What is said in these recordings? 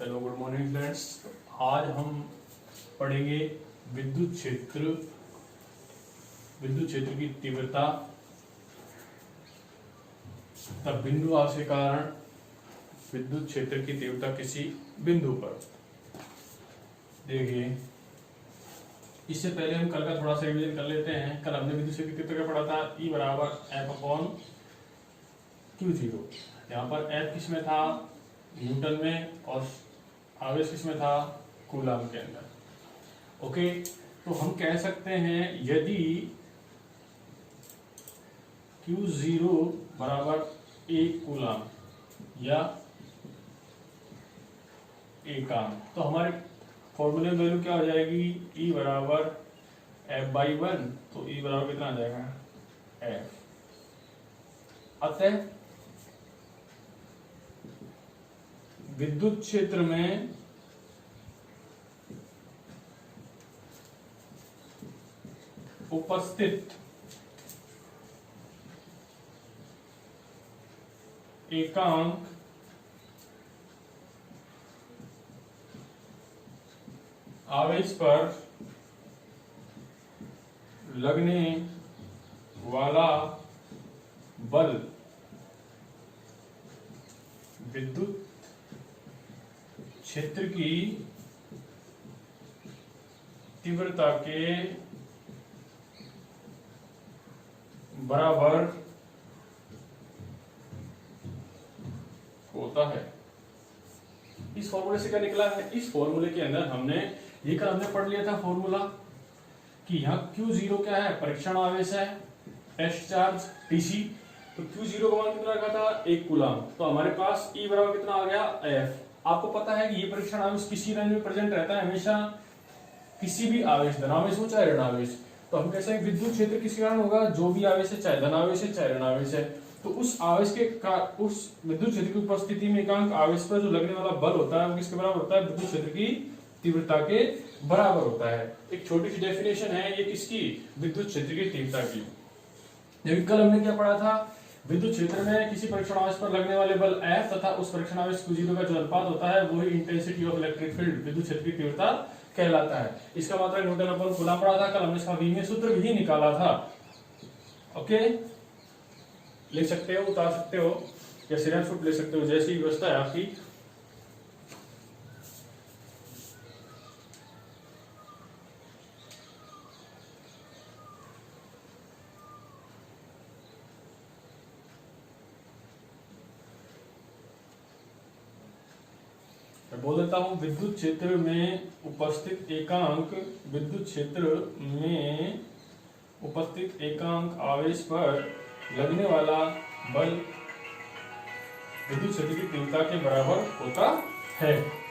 Hello good morning friends. आज हम पढ़ेंगे विद्युत क्षेत्र की तीव्रता तब बिंदु आवेश के कारण विद्युत क्षेत्र की तीव्रता किसी बिंदु पर। देखिए, इससे पहले हम कल का थोड़ा सा रिवीजन कर लेते हैं। कल हमने विद्युत क्षेत्र की तीव्रता का पढ़ा था E बराबर F/Q0। यहाँ पर F किस में था, न्यूटन में, और आवेश किस में था, कूलम के अंदर। ओके, तो हम कह सकते हैं यदि Q0 बराबर 1 कूलम या एकांक, तो हमारे फॉर्मूले में वैल्यू क्या हो जाएगी, E बराबर F/1। तो E बराबर कितना आ जाएगा, F। अतः विद्युत क्षेत्र में उपस्थित एकांक आवेश पर लगने वाला बल विद्युत क्षेत्र की तीव्रता के बराबर होता है। इस फॉर्मूले से क्या निकला है, इस फॉर्मूले के अंदर हमने ये कल हमने पढ़ लिया था फॉर्मूला कि यहाँ Q0 क्या है, परीक्षण आवेश है, टेस्ट चार्ज TC। तो Q0 का मान कितना रखा था, 1 कूलम। तो हमारे पास E बराबर कितना आ गया, F। आपको पता है कि ये परीक्षण आवेश किसी रेंज में प्रेजेंट रहता है हमेशा, किसी भी आवेश, धनावेश हो चाहे ऋणावेश। तो हम कैसे विद्युत क्षेत्र किसके कारण होगा, जो भी आवेश है, चाहे धनावेश है चाहे ऋणावेश है, तो उस आवेश के उस विद्युत क्षेत्र की उपस्थिति में एकांक आवेश पर जो लगने वाला बल होता है वो किसके बराबर होता है, विद्युत क्षेत्र की तीव्रता के बराबर होता है। एक छोटी सी डेफिनेशन है ये किसकी, विद्युत क्षेत्र की तीव्रता की। जबकि कल हमने क्या पढ़ा था, विद्युत क्षेत्र में किसी परीक्षण आवेश पर लगने वाले बल F तथा उस परीक्षण आवेश Q0 का जो अनुपात होता है वही इंटेंसिटी ऑफ इलेक्ट्रिक फील्ड, विद्युत क्षेत्र की तीव्रता कहलाता है। इसका मात्रा न्यूटन अपॉन कूलम पढ़ा था कल हमने, इसका V में सूत्र भी निकाला था। ओके, लिख सकते हो, उतार सकते हो या स्क्रीनशॉट ले सकते हो, जैसी व्यवस्था है आपकी। मैं बोल देता हूं, विद्युत क्षेत्र में उपस्थित एकांक, विद्युत क्षेत्र में उपस्थित एकांक आवेश पर लगने वाला बल विद्युत क्षेत्र की तीव्रता के बराबर होता है।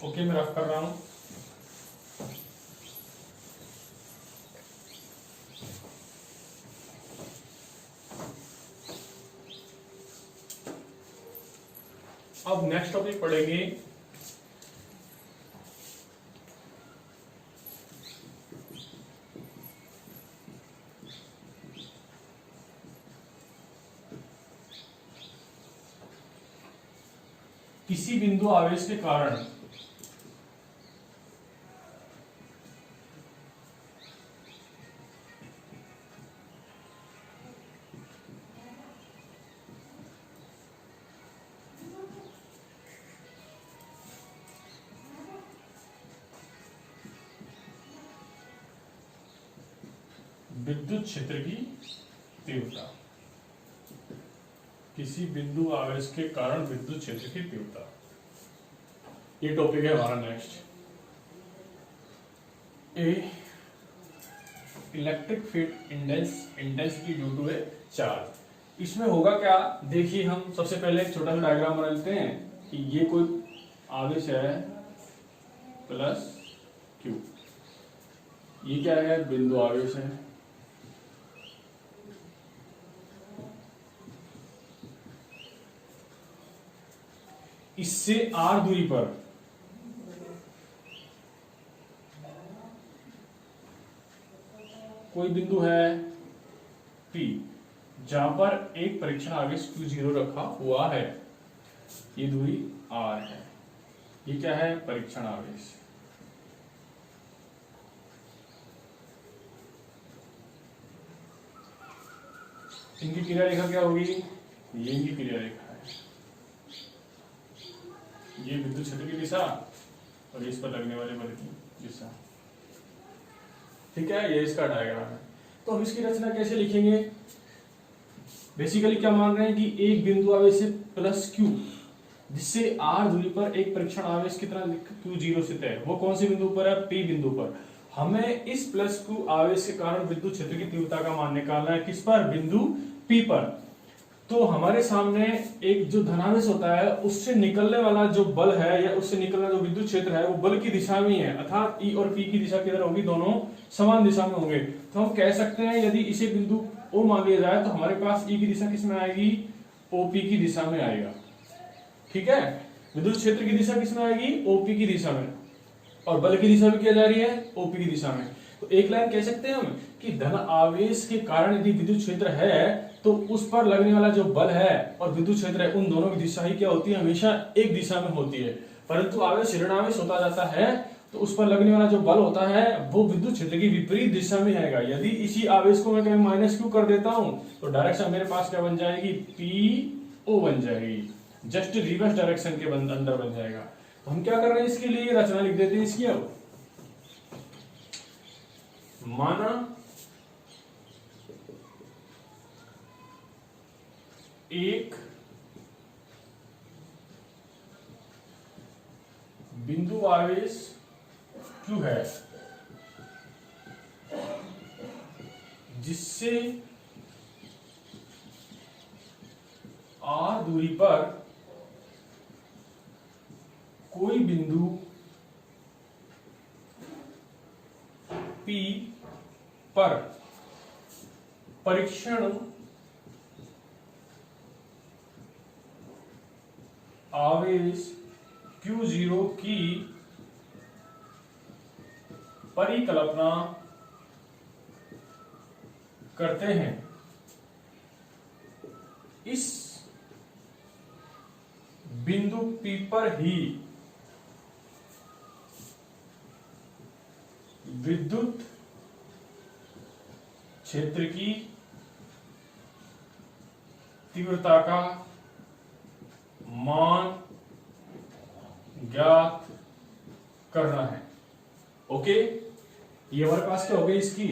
ओके, मैं रफ कर रहा हूं। अब नेक्स्ट टॉपिक पढ़ेंगे किसी बिंदु आवेश के कारण विद्युत क्षेत्र की तीव्रता, किसी बिंदु आवेश के कारण विद्युत क्षेत्र की तीव्रता, ये टॉपिक है हमारा next. A electric field intensity due to a charge. इसमें होगा क्या, देखिए हम सबसे पहले एक छोटा सा डायग्राम बना लेते हैं कि ये कोई आवेश है प्लस क्यू, ये क्या है, बिंदु आवेश है। इससे r दूरी पर कोई बिंदु है P, जहां पर एक परीक्षण आवेश Q0 रखा हुआ है। ये दूरी r है। ये क्या है, परीक्षण आवेश। इनकी क्रिया रेखा क्या होगी, ये इनकी क्रिया रेखा है। ये विद्युत क्षेत्र की दिशा और इस पर लगने वाले बल की दिशा। ठीक है, ये इसका डायग्राम है। तो हम इसकी रचना कैसे लिखेंगे? बेसिकली क्या मान रहे हैं कि एक बिंदु आवेश से प्लस Q, जिससे r दूरी पर एक परीक्षण आवेश कितना Q0 स्थित है। वो कौन से बिंदु पर है, P बिंदु पर। हमें इस प्लस Q आवेश के कारण विद्युत क्षेत्र की तीव्रता का मान निकालना है। किस पर, बिंदु P पर। तो हमारे सामने एक जो धनावेश होता है, उससे निकलने वाला जो बल है या उससे निकलना जो विद्युत क्षेत्र है, वो बल की दिशा में है, अर्थात E और P की दिशा किधर होगी, दोनों समान दिशा में होंगे। तो हम कह सकते हैं यदि इसे बिंदु O मान लिया जाए तो हमारे पास E की दिशा किस में आएगी, OP की दिशा में आएगा। ठीक है, विद्युत क्षेत्र की दिशा किस में आएगी, OP की दिशा में, और बल की दिशा भी क्या जा रही है, OP की दिशा में। तो एक लाइन कह सकते हैं हम कि धन आवेश के कारण यदि विद्युत क्षेत्र है तो उस पर लगने वाला जो बल है और विद्युत क्षेत्र है, उन दोनों की दिशा ही क्या होती है, हमेशा एक दिशा में होती है। परंतु आवेश ऋणावेश होता जाता है तो उस पर लगने वाला जो बल होता है वो विद्युत क्षेत्र की विपरीत दिशा में आएगा। यदि इसी आवेश को मैं कहीं माइनस Q कर देता हूं तो डायरेक्शन मेरे पास क्या बन जाएगी, PO बन जाएगी, जस्ट रिवर्स डायरेक्शन के अंदर बन जाएगा। तो हम क्या कर रहे हैं, इसके लिए रचना लिख देते हैं इसकी। अब माना एक बिंदु आवेश Q है, जिससे r दूरी पर कोई बिंदु P पर परीक्षण आवेश Q0 की परिकल्पना करते हैं। इस बिंदु P पर ही विद्युत क्षेत्र की तीव्रता का मान ज्ञात करना है। ओके, ये हमारे पास क्या हो गई इसकी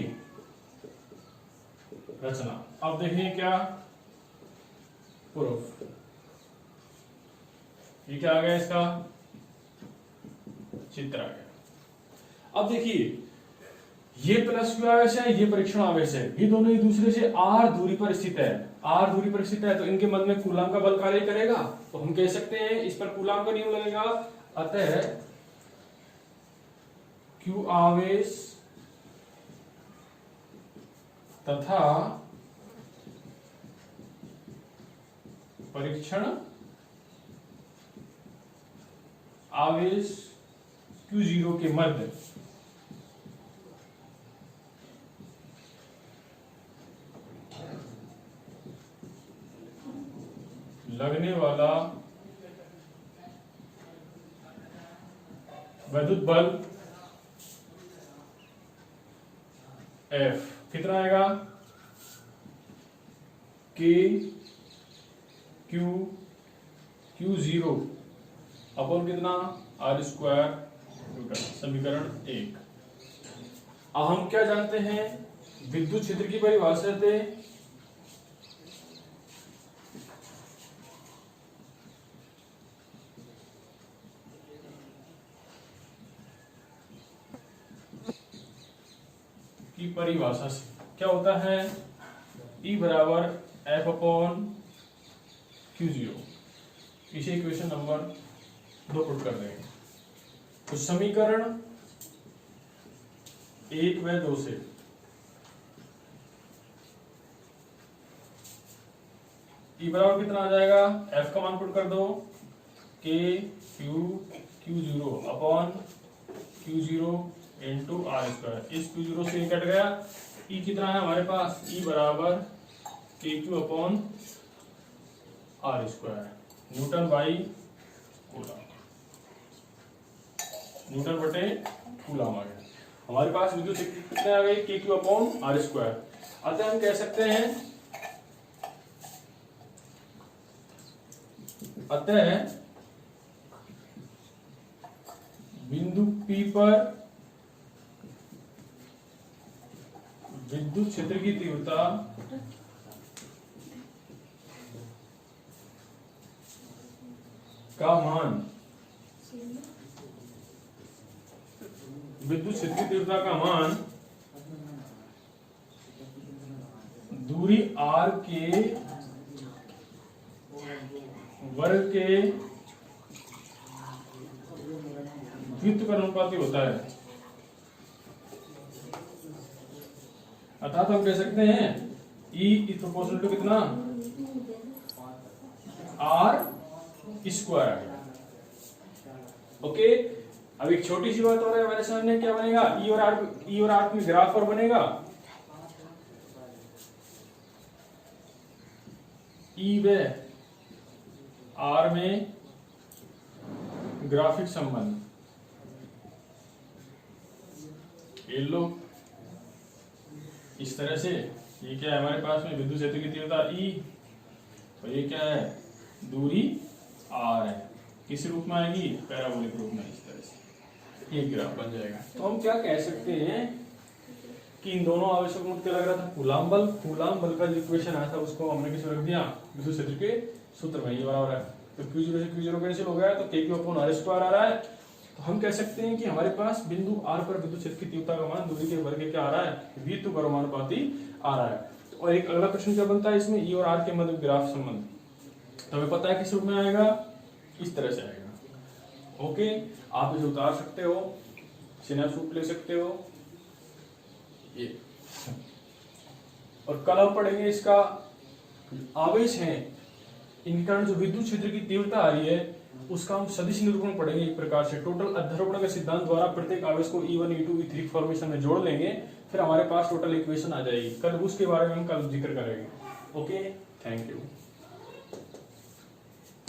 रचना। अब देखें क्या प्रूफ, ये क्या आ गया, इसका चित्र आ गया। अब देखिए, ये प्लस Q आवेश है, ये परीक्षण आवेश है, ये दोनों एक दूसरे से r दूरी पर स्थित है। r दूरी पर स्थित है तो इनके मध्य में कूलाम का बल कार्य करेगा। तो हम कह सकते हैं इस पर कूलाम का नियम लगेगा। अतः Q आवेश तथा परीक्षण आवेश Q0 के मध्य लगने वाला विद्युत बल F कितना आएगा, K Q0 अपन कितना R² न्यूटन। समीकरण 1। अब हम क्या जानते हैं, विद्युत क्षेत्र की परिभाषा से परिभाषा से क्या होता है, E बराबर F/Q0। इसे इक्वेशन नंबर 2 पुट कर देंगे। तो समीकरण 1 व 2 से। ई बराबर कितना आ जाएगा, एफ का मान पुट कर दो, K Q zero upon Q zero into R square. इस क्यू जीरो से ये कट गया, ई कितना है हमारे पास, ई बराबर K Q upon R square, newton by coulomb, newton बटे कूलम आ गया। हमारे पास विद्युत शक्ति कितने आ गई, के क्यू अपॉन आर स्क्वायर। अतः हम कह सकते हैं, अतः बिंदु P पर विद्युत क्षेत्र की तीव्रता का मान, विद्युत क्षेत्र की तीव्रता का मान दूरी r के वर्ग के व्युत्क्रमानुपाती होता है। अर्थात हम कह सकते हैं E इज प्रोपोर्शनल टू कितना, R स्क्वायर। ओके, अब एक छोटी सी बात हो रही है हमारे सामने, क्या बनेगा, E और R में ग्राफ पर बनेगा, E व R में ग्राफिक संबंध, ये लो इस तरह से। ये क्या है हमारे पास में, विद्युत क्षेत्र की तीव्रता E, और ये क्या है, दूरी R है। किस रूप में आएगी, पैराबोलिक रूप में, इस तरह से ये ग्राफ बन जाएगा। तो हम क्या कह सकते हैं कि इन दोनों आवेशों को क्या लग रहा था, कूलाम बल। कूलाम बल का जो इक्वेशन आया था उसको हमने किस रख दिया, विद्युत क्षेत्र के सूत्र में, ये बराबर है। तो Q0 से Q0 कैंसिल हो गया, तो KQ अपॉन R स्क्वायर आ रहा है। तो हम कह सकते हैं कि हमारे पास बिंदु R पर विद्युत क्षेत्र की तीव्रता का मान दूरी के वर्ग के क्या आ रहा है, व्युत्क्रमानुपाती आ रहा है। और एक अगला प्रश्न क्या बनता है इसमें, E और R के मध्य ग्राफ संबंध। तो हमें पता है किस रूप में आएगा, इस तरह से आएगा। ओके, आप इसे उतार सकते हो, सिनेप्स रूप ले सकते हो ये। और कल हम पढ़ेंगे इसका आवेश है, इनके कारण जो विद्युत क्षेत्र की तीव्रता आ रही है उसका हम सदिश निरूपण पढ़ेंगे एक प्रकार से। टोटल अध्यारोपण के सिद्धांत द्वारा प्रत्येक आवेश को E1 E2 E3 फॉर्मेशन में जोड़ लेंगे, फिर हमारे पास टोटल इक्वेशन आ जाएगी। कल उसके बारे में हम कल जिक्र करेंगे। Okay, thank you.